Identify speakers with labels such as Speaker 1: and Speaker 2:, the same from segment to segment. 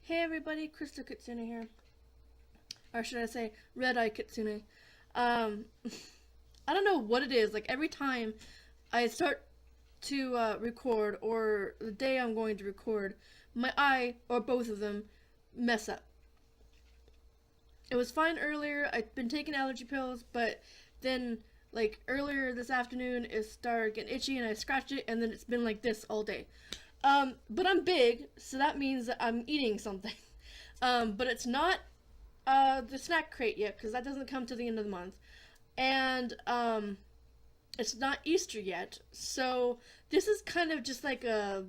Speaker 1: Hey everybody, Crystal Kitsune here. Or should I say, Red Eye Kitsune. Um, I don't know what it is, like every time I start to record, or the day I'm going to record, my eye, or both of them, mess up. It was fine earlier, I'd been taking allergy pills, but then, like, earlier this afternoon, it started getting itchy and I scratched it, and then it's been like this all day. But I'm big, so that means that I'm eating something. But it's not the snack crate yet, because that doesn't come to the end of the month. And it's not Easter yet, so this is kind of just like a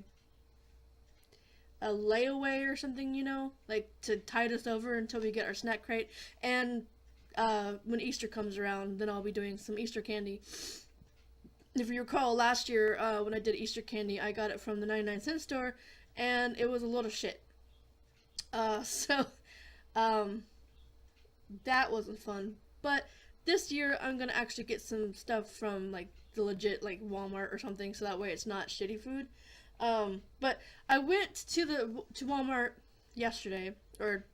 Speaker 1: layaway or something, like to tide us over until we get our snack crate. And when Easter comes around, then I'll be doing some Easter candy. If you recall, last year when I did Easter candy, I got it from the 99-cent store, and it was a lot of shit. So that wasn't fun. But this year, I'm gonna actually get some stuff from like the legit like Walmart or something, so that way it's not shitty food. But I went to Walmart yesterday, or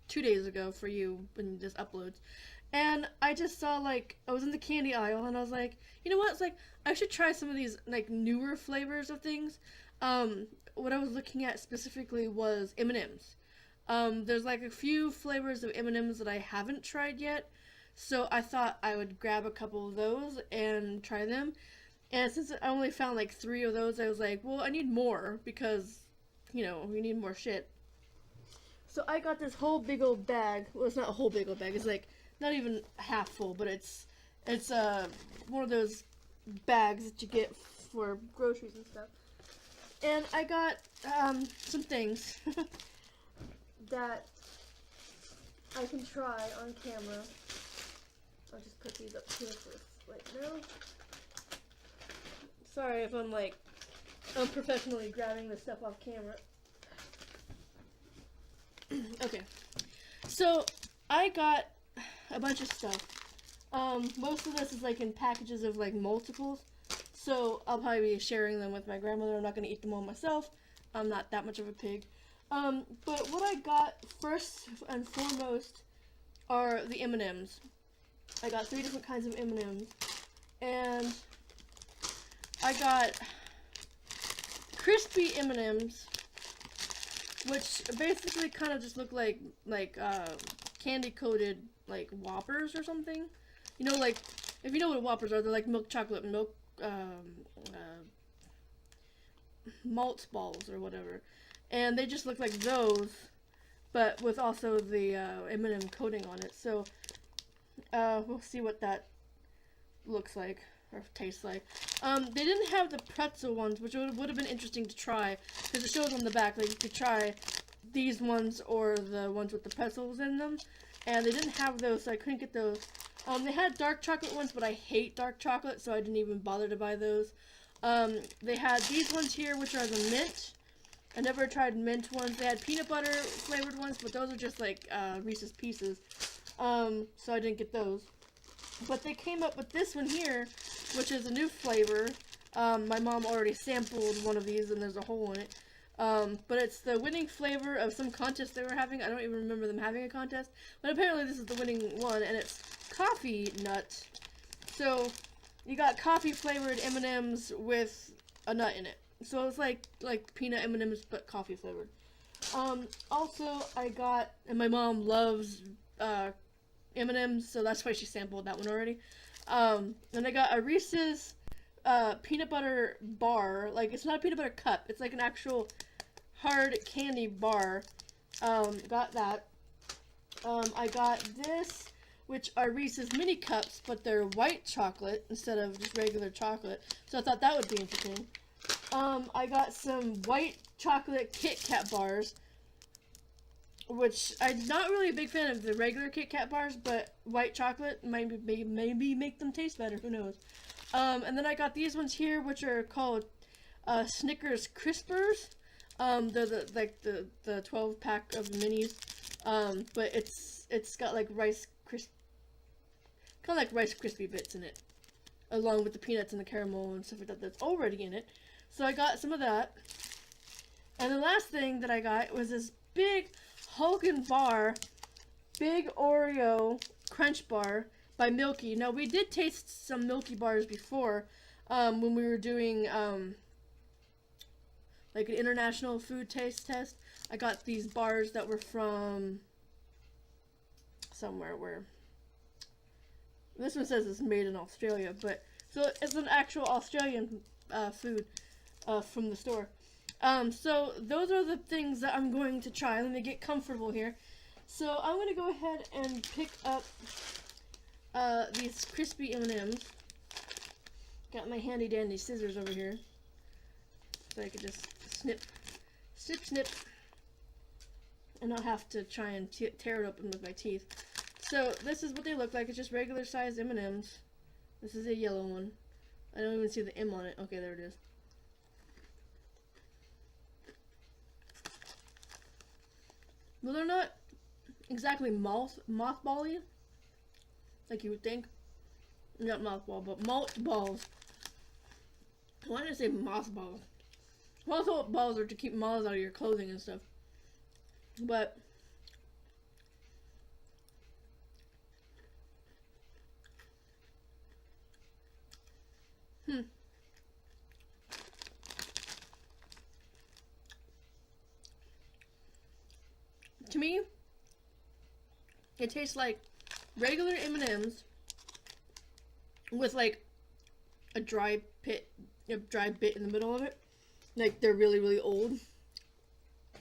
Speaker 1: 2 days ago for you when this uploads, and I just saw, like, I was in the candy aisle and I was like, you know what? It's like I should try some of these like newer flavors of things. What I was looking at specifically was M&Ms. There's like a few flavors of M&Ms that I haven't tried yet, so I thought I would grab a couple of those and try them. And since I only found like 3 of those, I was like, well, I need more because, we need more shit. So I got this whole big old bag. Well, it's not a whole big old bag. It's like not even half full, but it's one of those bags that you get for groceries and stuff. And I got some things that I can try on camera. I'll just put these up here for right now. Sorry if I'm like unprofessionally grabbing this stuff off camera. Okay, so I got a bunch of stuff. Most of this is like in packages of like multiples, so I'll probably be sharing them with my grandmother. I'm not going to eat them all myself. I'm not that much of a pig. But what I got first and foremost are the M&Ms. I got 3 different kinds of M&Ms, and I got crispy M&Ms, which basically kind of just look like candy coated like Whoppers or something. Like if you know what Whoppers are, they're like milk chocolate milk malt balls or whatever, and they just look like those, but with also the M&M coating on it. So we'll see what that looks like or tastes like. They didn't have the pretzel ones, which would have been interesting to try, because it shows on the back that you could try these ones or the ones with the pretzels in them, and they didn't have those, so I couldn't get those. They had dark chocolate ones, but I hate dark chocolate, so I didn't even bother to buy those. They had these ones here, which are the mint. I never tried mint ones. They had peanut butter flavored ones, but those are just like Reese's Pieces, so I didn't get those. But they came up with this one here, which is a new flavor. My mom already sampled one of these, and there's a hole in it. But it's the winning flavor of some contest they were having. I don't even remember them having a contest, but apparently this is the winning one, and it's coffee nut. So you got coffee flavored M&Ms with a nut in it. So it's like peanut M&Ms but coffee flavored. Also I got, and my mom loves M&Ms, so that's why she sampled that one already. And I got a Reese's peanut butter bar. Like, it's not a peanut butter cup, it's like an actual hard candy bar. Got that. I got this, which are Reese's mini cups, but they're white chocolate instead of just regular chocolate, so I thought that would be interesting. I got some white chocolate Kit Kat bars, which I'm not really a big fan of the regular Kit Kat bars, but white chocolate maybe make them taste better, who knows. And then I got these ones here, which are called Snickers Crispers. They're the 12-pack of minis, but it's got like kind of like Rice Krispie bits in it, along with the peanuts and the caramel and stuff like that that's already in it. So I got some of that. And the last thing that I got was this big Hulkin bar, big Oreo Crunch Bar by Milky. Now, we did taste some Milky bars before when we were doing like an international food taste test. I got these bars that were from somewhere where this one says it's made in Australia, but so it's an actual Australian food from the store. So those are the things that I'm going to try. Let me get comfortable here. So I'm going to go ahead and pick up these crispy M&Ms. Got my handy dandy scissors over here, so I could just snip, snip, snip, and not have to try and tear it open with my teeth. So this is what they look like. It's just regular size M&Ms. This is a yellow one. I don't even see the M on it. Okay, there it is. Well, they're not exactly mothball-y, like you would think. Not mothball, but malt balls. Why did I say mothballs? Mothballs are to keep moths out of your clothing and stuff. But to me, it tastes like regular M&Ms with like a dry bit in the middle of it. Like they're really, really old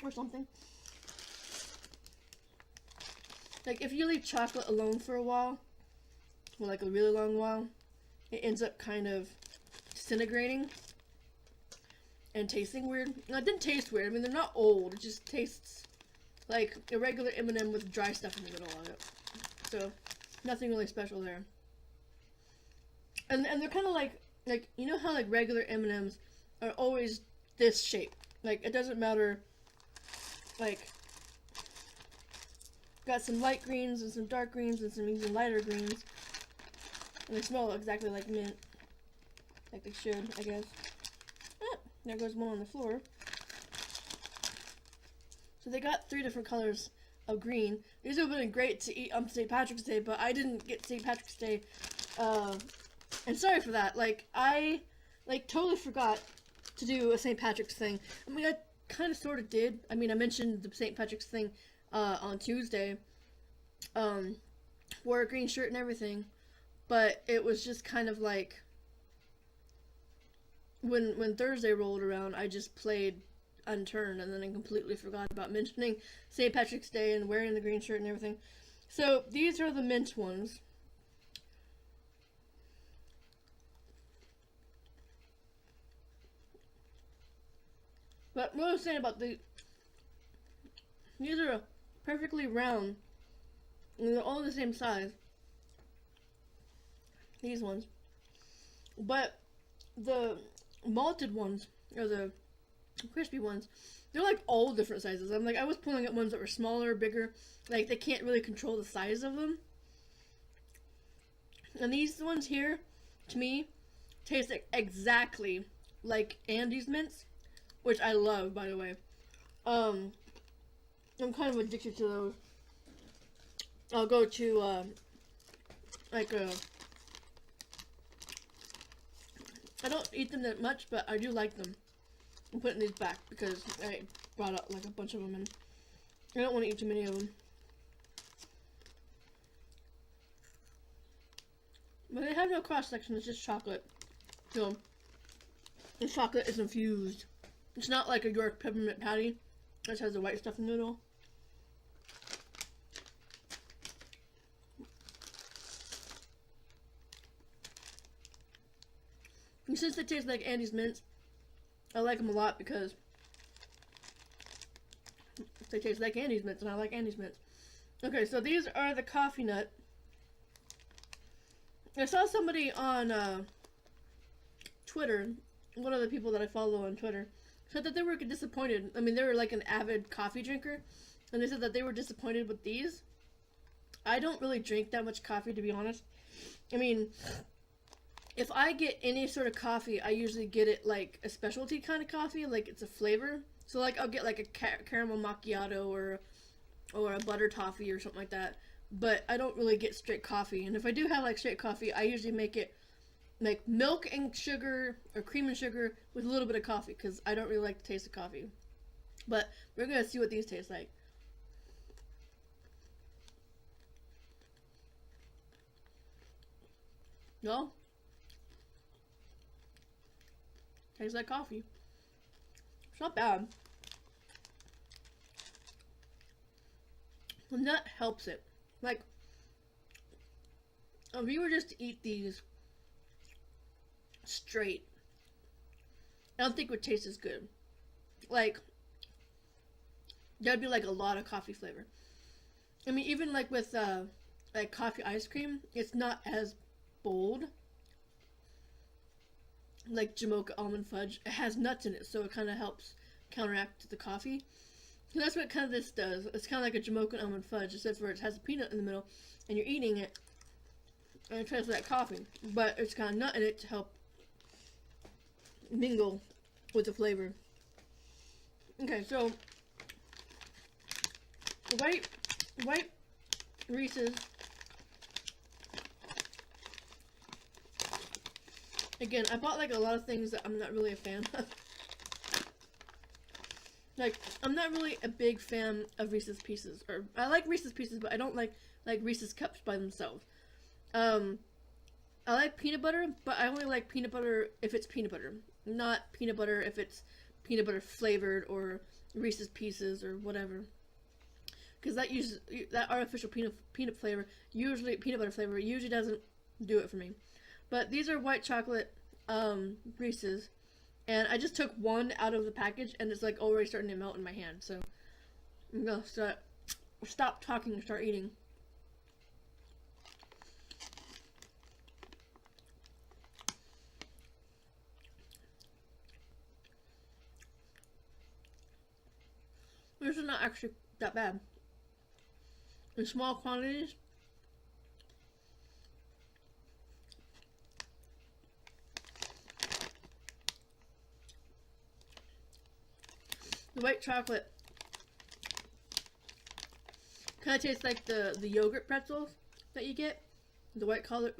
Speaker 1: or something. Like if you leave chocolate alone for a while, or like a really long while, it ends up kind of disintegrating and tasting weird. No, it didn't taste weird. I mean, they're not old. It just tastes like a regular M&M with dry stuff in the middle of it. So nothing really special there. And they're kind of like you know how like regular M&Ms are always this shape. Like it doesn't matter. Like got some light greens and some dark greens and some even lighter greens. And they smell exactly like mint. Like they should, I guess. Ah, there goes one on the floor. So they got 3 different colors of green. These would have been great to eat on St. Patrick's Day, but I didn't get St. Patrick's Day. And sorry for that. Like, I, totally forgot to do a St. Patrick's thing. I mean, I kind of sort of did. I mean, I mentioned the St. Patrick's thing on Tuesday. Wore a green shirt and everything. But it was just kind of like, when Thursday rolled around, I just played unturned, and then I completely forgot about mentioning St. Patrick's Day and wearing the green shirt and everything. So these are the mint ones. But what I was saying about these are perfectly round, and they're all the same size. These ones. But the malted ones, or the crispy ones, they're like all different sizes. I was pulling at ones that were smaller, bigger. Like they can't really control the size of them. And these ones here, to me, taste exactly like Andes mints, which I love, by the way. I'm kind of addicted to those. I'll go to I don't eat them that much, but I do like them. I'm putting these back because I brought out like a bunch of them, and I don't want to eat too many of them. But they have no cross section, it's just chocolate. So the chocolate is infused. It's not like a York peppermint patty. It just has the white stuff in the middle. And since they taste like Andes mints, I like them a lot because they taste like Andes mints, and I like Andes mints. Okay, so these are the coffee nut. I saw somebody on Twitter, one of the people that I follow on Twitter, said that they were disappointed. I mean, they were like an avid coffee drinker, and they said that they were disappointed with these. I don't really drink that much coffee, to be honest. I mean, if I get any sort of coffee, I usually get it like a specialty kind of coffee, like it's a flavor. So like I'll get like a caramel macchiato or a butter toffee or something like that. But I don't really get straight coffee. And if I do have like straight coffee, I usually make it like milk and sugar or cream and sugar with a little bit of coffee because I don't really like the taste of coffee. But we're gonna see what these taste like. No, tastes like coffee. It's not bad. The nut helps it. Like, if you were just to eat these straight, I don't think it would taste as good. Like, there'd be like a lot of coffee flavor. I mean, even like with like coffee ice cream, it's not as bold. Like Jamocha almond fudge, it has nuts in it, so it kind of helps counteract the coffee. So that's what kind of this does. It's kind of like a Jamocha almond fudge, except for it has a peanut in the middle, and you're eating it, and it tastes like coffee, but it's got a nut in it to help mingle with the flavor. Okay, so white Reese's. Again, I bought like a lot of things that I'm not really a fan of. Like, I'm not really a big fan of Reese's Pieces. Or I like Reese's Pieces, but I don't like Reese's Cups by themselves. I like peanut butter, but I only like peanut butter if it's peanut butter. Not peanut butter if it's peanut butter flavored or Reese's Pieces or whatever. Because that artificial peanut flavor, usually peanut butter flavor, usually doesn't do it for me. But these are white chocolate Reese's. And I just took one out of the package, and it's like already starting to melt in my hand. So I'm gonna stop talking and start eating. This is not actually that bad. In small quantities, the white chocolate kind of tastes like the yogurt pretzels that you get. The white covered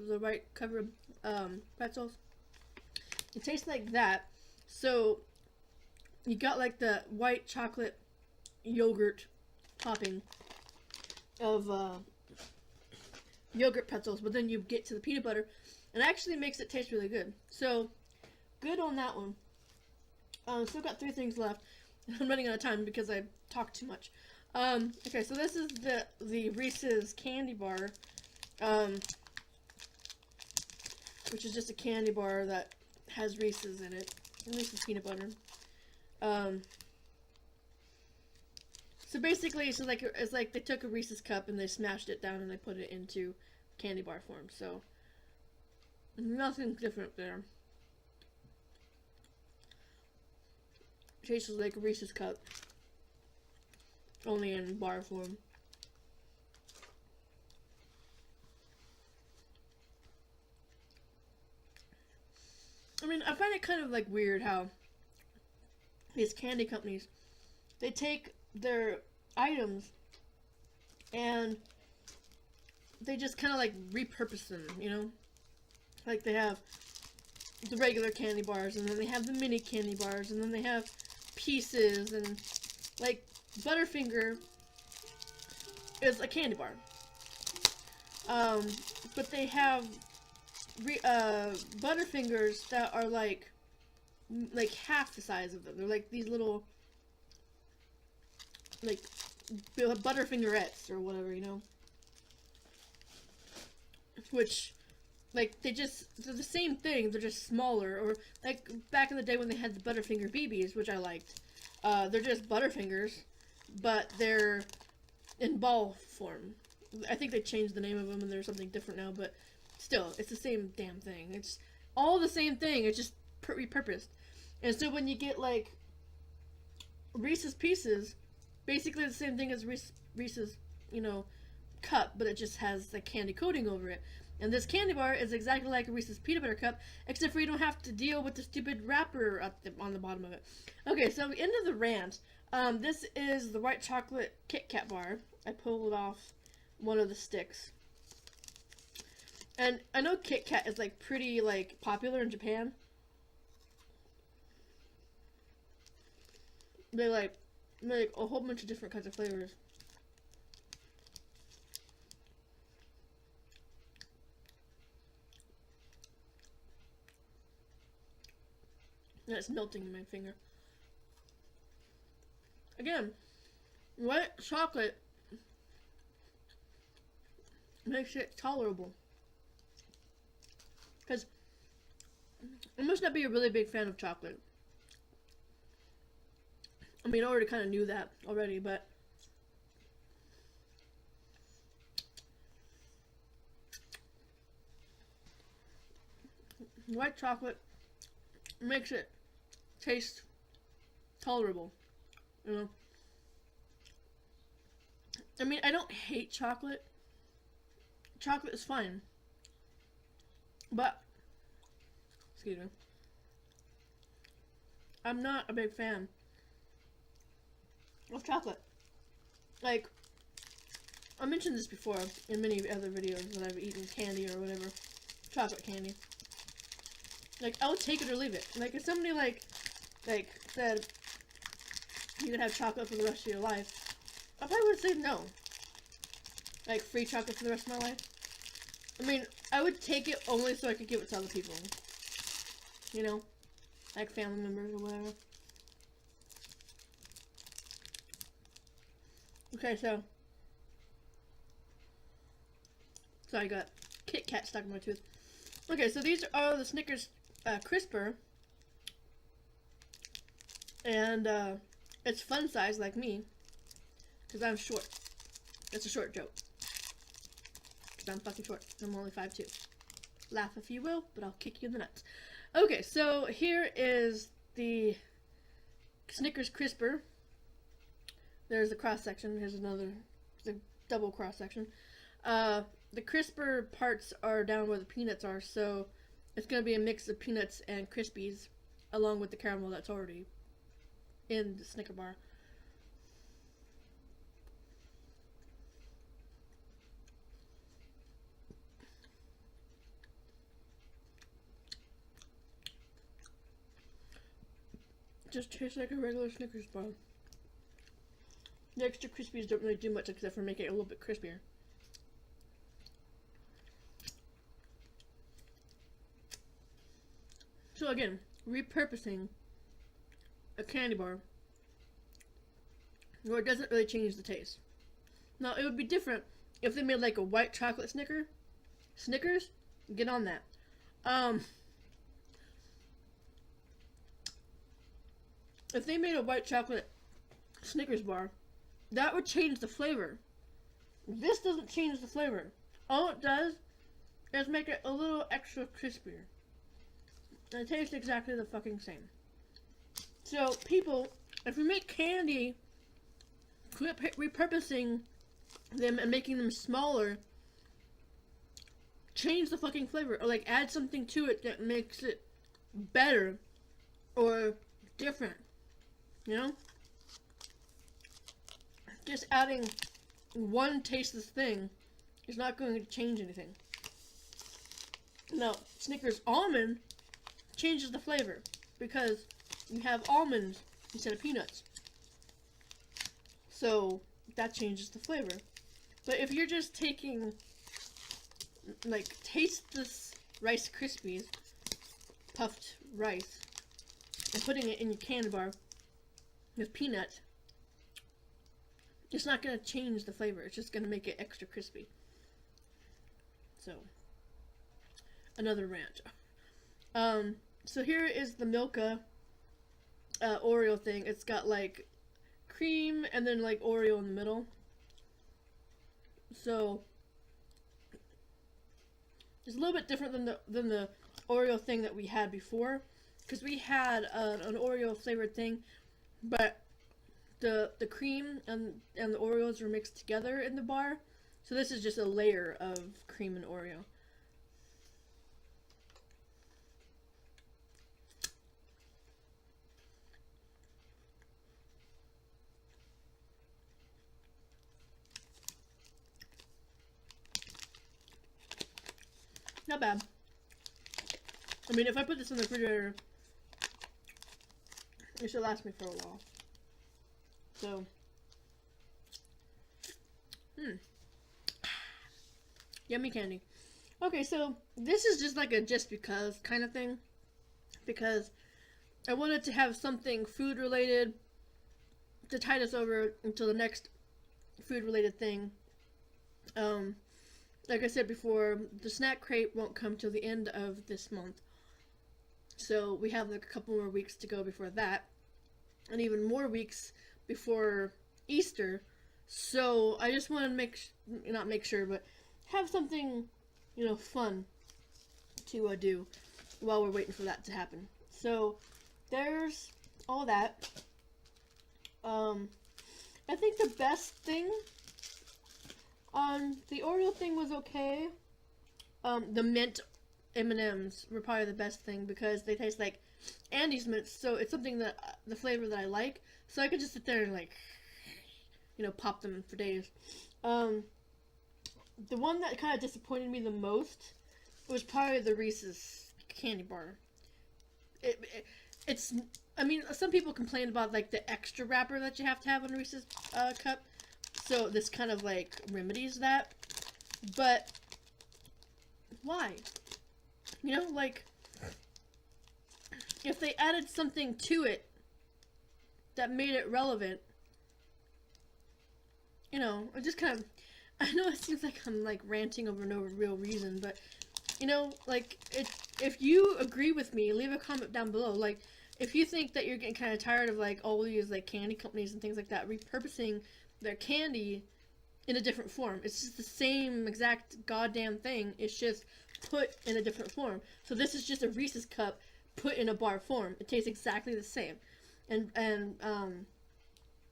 Speaker 1: pretzels. It tastes like that. So you got like the white chocolate yogurt topping of yogurt pretzels, but then you get to the peanut butter, and it actually makes it taste really good. So good on that one. Still got 3 things left. I'm running out of time because I talked too much. Okay, so this is the Reese's candy bar, which is just a candy bar that has Reese's in it, and Reese's peanut butter. So basically, it's like they took a Reese's cup and they smashed it down and they put it into candy bar form. So nothing different there. Tastes like a Reese's cup, only in bar form. I mean, I find it kind of like weird how these candy companies, they take their items and they just kind of like repurpose them, you know? Like they have the regular candy bars, and then they have the mini candy bars, and then they have Pieces, and like Butterfinger is a candy bar. But they have Butterfingers that are like half the size of them. They're like these little like Butterfingerettes or whatever, you know. Which like they're the same thing, they're just smaller. Or like back in the day when they had the Butterfinger BBs, which I liked. They're just Butterfingers, but they're in ball form. I think they changed the name of them and they're something different now, but still, it's the same damn thing. It's all the same thing, it's just repurposed. And so when you get like Reese's Pieces, basically the same thing as Reese's, you know, cup, but it just has the candy coating over it. And this candy bar is exactly like a Reese's Peanut Butter Cup, except for you don't have to deal with the stupid wrapper on the bottom of it. Okay, so into the rant. This is the white chocolate Kit Kat bar. I pulled off one of the sticks. And I know Kit Kat is like pretty like popular in Japan. They make a whole bunch of different kinds of flavors. And it's melting in my finger. Again, white chocolate makes it tolerable. Because I must not be a really big fan of chocolate. I mean, I already kind of knew that already, but white chocolate makes it taste tolerable, you know. I mean, I don't hate chocolate. Chocolate is fine, but excuse me, I'm not a big fan of chocolate. Like, I mentioned this before in many other videos that I've eaten candy or whatever, chocolate candy. Like, I would take it or leave it. Like, if somebody like said you could have chocolate for the rest of your life, I probably would say no. Like, free chocolate for the rest of my life. I mean, I would take it only so I could give it to other people. You know? Like family members or whatever. Okay, so I got Kit Kat stuck in my tooth. Okay, so these are the Snickers Crisper. And it's fun size like me. Because I'm short. It's a short joke. Because I'm fucking short. I'm only 5'2". Laugh if you will, but I'll kick you in the nuts. Okay, so here is the Snickers Crisper. There's the cross section. Here's another, the double cross section. The crisper parts are down where the peanuts are, so it's going to be a mix of peanuts and Crispies, along with the caramel that's already in the Snicker bar. Just tastes like a regular Snickers bar. The extra Crispies don't really do much except for make it a little bit crispier. So again, repurposing a candy bar where it doesn't really change the taste. Now, it would be different if they made like a white chocolate Snickers, get on that. If they made a white chocolate Snickers bar, that would change the flavor. This doesn't change the flavor. All it does is make it a little extra crispier. And it tastes exactly the fucking same. So, people, if we make candy, quit repurposing them and making them smaller, change the fucking flavor. Or, like, add something to it that makes it better or different. You know? Just adding one tasteless thing is not going to change anything. Now, Snickers Almond changes the flavor because you have almonds instead of peanuts. So that changes the flavor. But if you're just taking like tasteless Rice Krispies, puffed rice, and putting it in your candy bar with peanuts, it's not going to change the flavor. It's just going to make it extra crispy. So, another rant. So here is the Milka Oreo thing. It's got like cream and then like Oreo in the middle. So it's a little bit different than the Oreo thing that we had before, because we had an Oreo flavored thing, but the cream and the Oreos were mixed together in the bar. So this is just a layer of cream and Oreo. Not bad. I mean, if I put this in the refrigerator, it should last me for a while. So, yummy candy. Okay, so this is just like a just because kind of thing, because I wanted to have something food related to tide us over until the next food related thing. Like I said before, the snack crate won't come till the end of this month, so we have like a couple more weeks to go before that, and even more weeks before Easter. So I just want to not make sure, but have something, you know, fun to do while we're waiting for that to happen. So there's all that. I think the best thing, the Oreo thing was okay. The mint M&Ms were probably the best thing because they taste like Andes mints, so it's something that the flavor that I like. So I could just sit there and like, you know, pop them for days. The one that kind of disappointed me the most was probably the Reese's candy bar. It's, I mean, some people complain about like the extra wrapper that you have to have on a Reese's cup. So this kind of like remedies that. But why? You know, like, if they added something to it that made it relevant, you know, it just kind of, I know it seems like I'm like ranting over no real reason, but you know, like, if you agree with me, leave a comment down below. Like, if you think that you're getting kind of tired of like all these like candy companies and things like that repurposing their candy in a different form, it's just the same exact goddamn thing. It's just put in a different form. So this is just a Reese's cup put in a bar form. It tastes exactly the same. And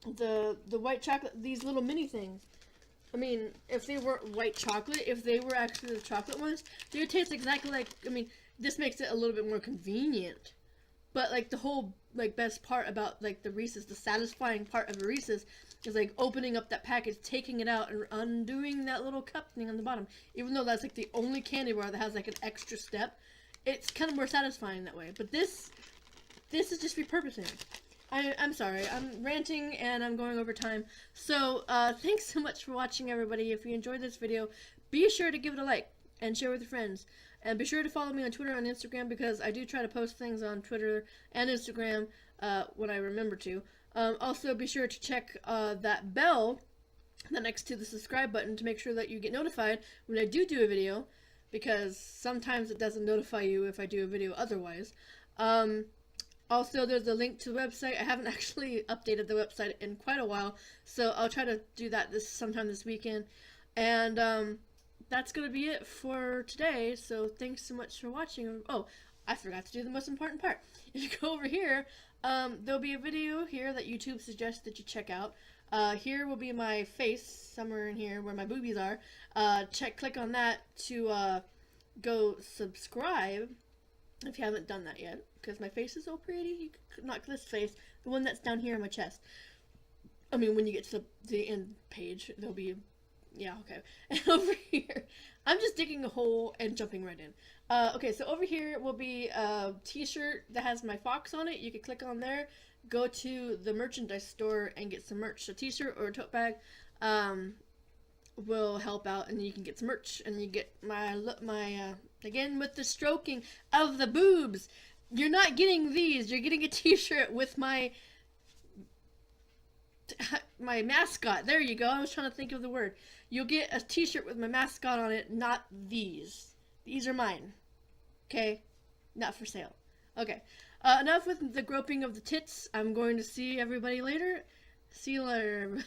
Speaker 1: the white chocolate, these little mini things, I mean, if they weren't white chocolate, if they were actually the chocolate ones, they would taste exactly like, I mean, this makes it a little bit more convenient. But like the whole like best part about like the Reese's, the satisfying part of a Reese's is like opening up that package, taking it out, and undoing that little cup thing on the bottom. Even though that's like the only candy bar that has like an extra step, it's kind of more satisfying that way. But this is just repurposing. I'm sorry, I'm ranting and I'm going over time. So, thanks so much for watching, everybody. If you enjoyed this video, be sure to give it a like and share with your friends. And be sure to follow me on Twitter and Instagram, because I do try to post things on Twitter and Instagram when I remember to. Also, be sure to check that bell next to the subscribe button to make sure that you get notified when I do a video, because sometimes it doesn't notify you if I do a video otherwise. Also, there's a link to the website. I haven't actually updated the website in quite a while, so I'll try to do that sometime this weekend. And that's going to be it for today, so thanks so much for watching. Oh, I forgot to do the most important part. If you go over here, there'll be a video here that YouTube suggests that you check out. Here will be my face, somewhere in here where my boobies are. Click on that to go subscribe if you haven't done that yet, because my face is so pretty. You could not this face, the one that's down here on my chest. I mean, when you get to the end page, there'll be, yeah, okay. And over here, I'm just digging a hole and jumping right in. Okay, so over here will be a t-shirt that has my fox on it. You can click on there, go to the merchandise store and get some merch. A t-shirt or a tote bag will help out, and you can get some merch, and you get my again with the stroking of the boobs. You're not getting these. You're getting a t-shirt with my mascot. There you go. I was trying to think of the word. You'll get a t-shirt with my mascot on it, not these. These are mine. Okay? Not for sale. Okay. Enough with the groping of the tits. I'm going to see everybody later. See you later, everybody.